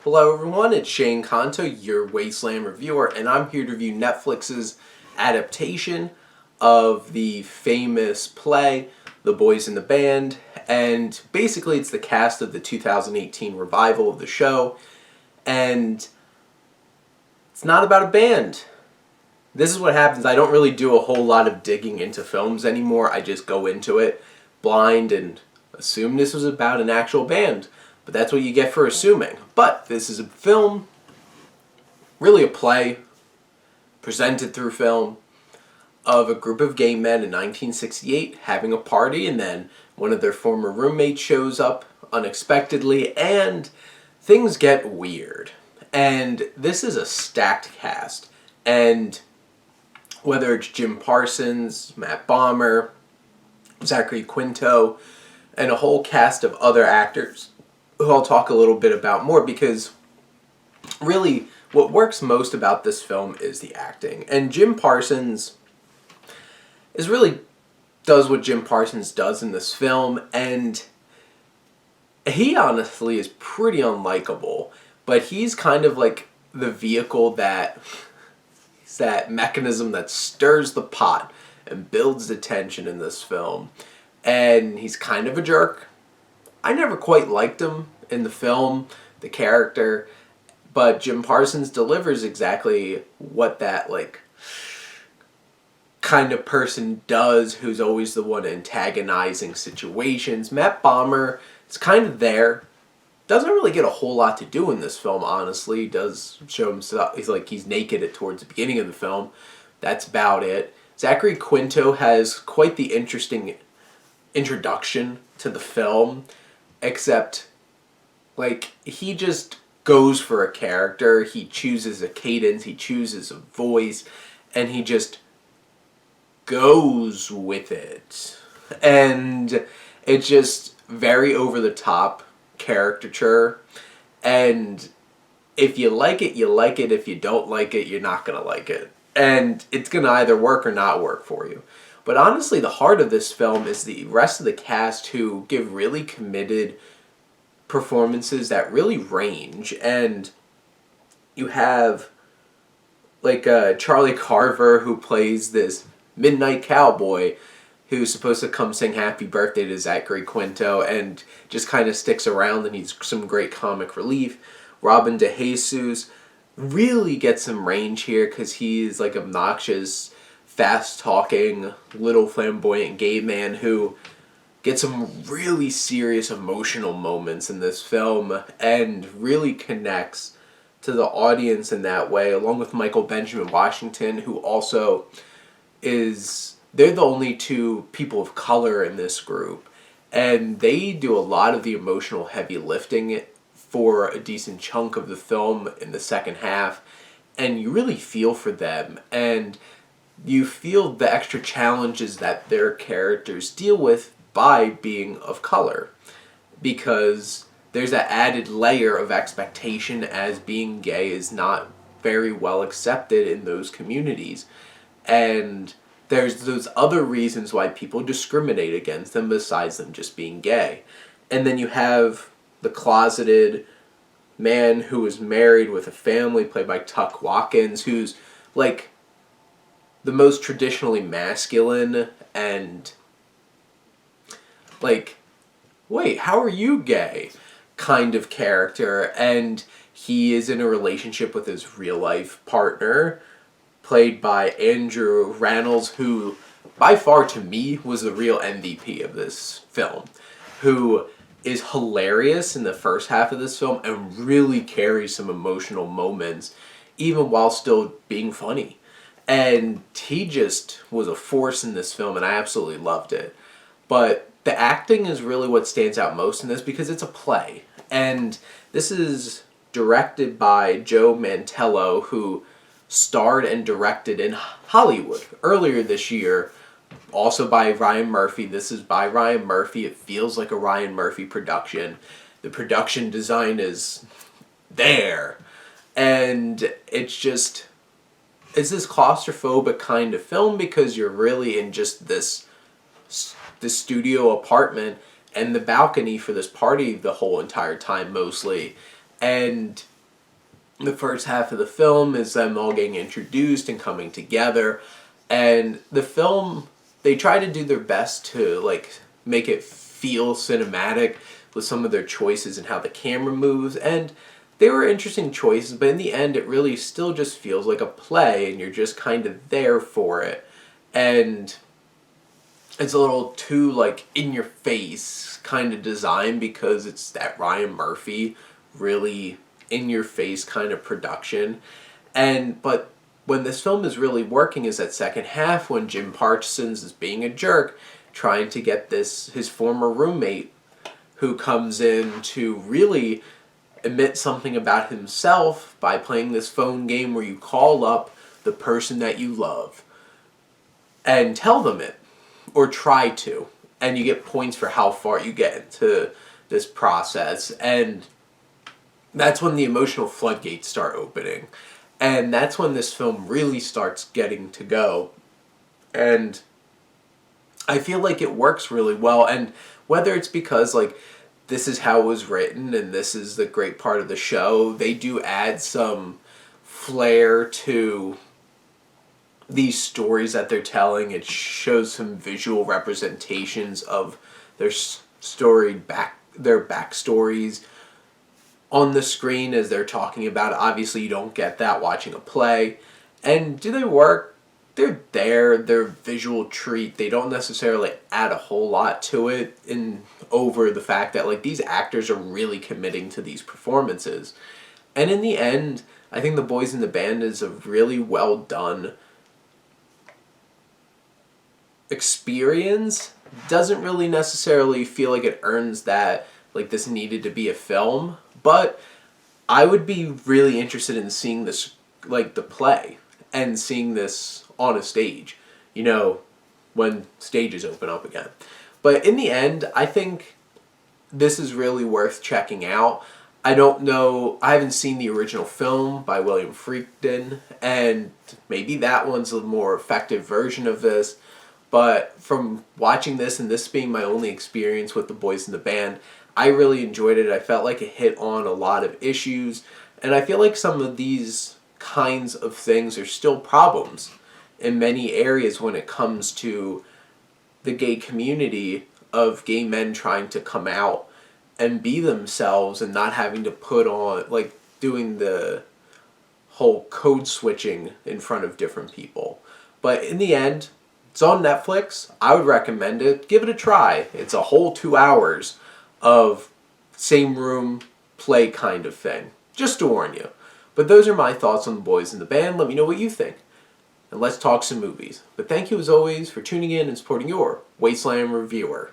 Hello everyone, it's Shane Kanto, your Wasteland reviewer, and I'm here to review Netflix's adaptation of the famous play, The Boys in the Band, and basically it's the cast of the 2018 revival of the show, and it's not about a band. This is what happens. I don't really do a whole lot of digging into films anymore. I just go into it blind and assume this was about an actual band. But that's what you get for assuming. But this is a film, really a play, presented through film, of a group of gay men in 1968 having a party, and then one of their former roommates shows up unexpectedly, and things get weird. And this is a stacked cast. And whether it's Jim Parsons, Matt Bomer, Zachary Quinto, and a whole cast of other actors who I'll talk a little bit about more, because really what works most about this film is the acting. And Jim Parsons does what Jim Parsons does in this film, and he honestly is pretty unlikable, but he's kind of like the vehicle that he's that mechanism that stirs the pot and builds the tension in this film. And he's kind of a jerk. I never quite liked him in the film, the character, but Jim Parsons delivers exactly what that kind of person does, who's always the one antagonizing situations. Matt Bomer is kind of there. Doesn't really get a whole lot to do in this film, honestly. Does show himself, he's naked towards the beginning of the film. That's about it. Zachary Quinto has quite the interesting introduction to the film, except he just goes for a character. He chooses a cadence, he chooses a voice, and he just goes with it. And it's just very over the top caricature, and if you like it, you like it. If you don't like it, you're not gonna like it, and it's gonna either work or not work for you. But honestly, the heart of this film is the rest of the cast, who give really committed performances that really range. And you have Charlie Carver, who plays this midnight cowboy who's supposed to come sing happy birthday to Zachary Quinto and just kind of sticks around, and he's some great comic relief. Robin DeJesus really gets some range here because he's obnoxious, fast-talking, little flamboyant gay man who gets some really serious emotional moments in this film and really connects to the audience in that way, along with Michael Benjamin Washington, who also they're the only two people of color in this group, and they do a lot of the emotional heavy lifting for a decent chunk of the film in the second half, and you really feel for them, and you feel the extra challenges that their characters deal with by being of color, because there's that added layer of expectation, as being gay is not very well accepted in those communities, and there's those other reasons why people discriminate against them besides them just being gay. And then you have the closeted man who is married with a family, played by Tuck Watkins, who's the most traditionally masculine and wait, how are you gay kind of character. And he is in a relationship with his real life partner, played by Andrew Rannells, who by far to me was the real MVP of this film, who is hilarious in the first half of this film and really carries some emotional moments even while still being funny. And he just was a force in this film, and I absolutely loved it. But the acting is really what stands out most in this, because it's a play. And this is directed by Joe Mantello, who starred and directed in Hollywood earlier this year, also by Ryan Murphy. This is by Ryan Murphy. It feels like a Ryan Murphy production. The production design is there. And it's this claustrophobic kind of film, because you're really in just this studio apartment and the balcony for this party the whole entire time mostly. And The first half of the film is them all getting introduced and coming together. And the film, they try to do their best to like make it feel cinematic with some of their choices and how the camera moves. And they were interesting choices, but in the end it really still just feels like a play and you're just kind of there for it. And it's a little too like in your face kind of design because it's that Ryan Murphy really in your face kind of production. And but when this film is really working is that second half when Jim Parsons is being a jerk trying to get this his former roommate who comes in to really admit something about himself by playing this phone game where you call up the person that you love and tell them it or try to, and you get points for how far you get into this process. And that's when the emotional floodgates start opening, and that's when this film really starts getting to go. And I feel like it works really well, and whether it's because like this is how it was written and this is the great part of the show, they do add some flair to these stories that they're telling. It shows some visual representations of their their backstories on the screen as they're talking about it. Obviously, you don't get that watching a play. And do they work? They're there. They're a visual treat. They don't necessarily add a whole lot to it in over the fact that like these actors are really committing to these performances. And in the end, I think The Boys in the Band is a really well done experience. Doesn't really necessarily feel like it earns that like this needed to be a film, but I would be really interested in seeing this like the play and seeing this on a stage, you know, when stages open up again. But in the end, I think this is really worth checking out. I don't know, I haven't seen the original film by William Friedkin, and maybe that one's a more effective version of this. But from watching this and this being my only experience with The Boys in the Band, I really enjoyed it. I felt like it hit on a lot of issues. And I feel like some of these kinds of things are still problems in many areas when it comes to the gay community of gay men trying to come out and be themselves and not having to put on, like, doing the whole code switching in front of different people. But in the end, it's on Netflix. I would recommend it. Give it a try. It's a whole 2 hours of same room play kind of thing. Just to warn you. But those are my thoughts on The Boys in the Band. Let me know what you think. And let's talk some movies. But thank you as always for tuning in and supporting your Wasteland Reviewer.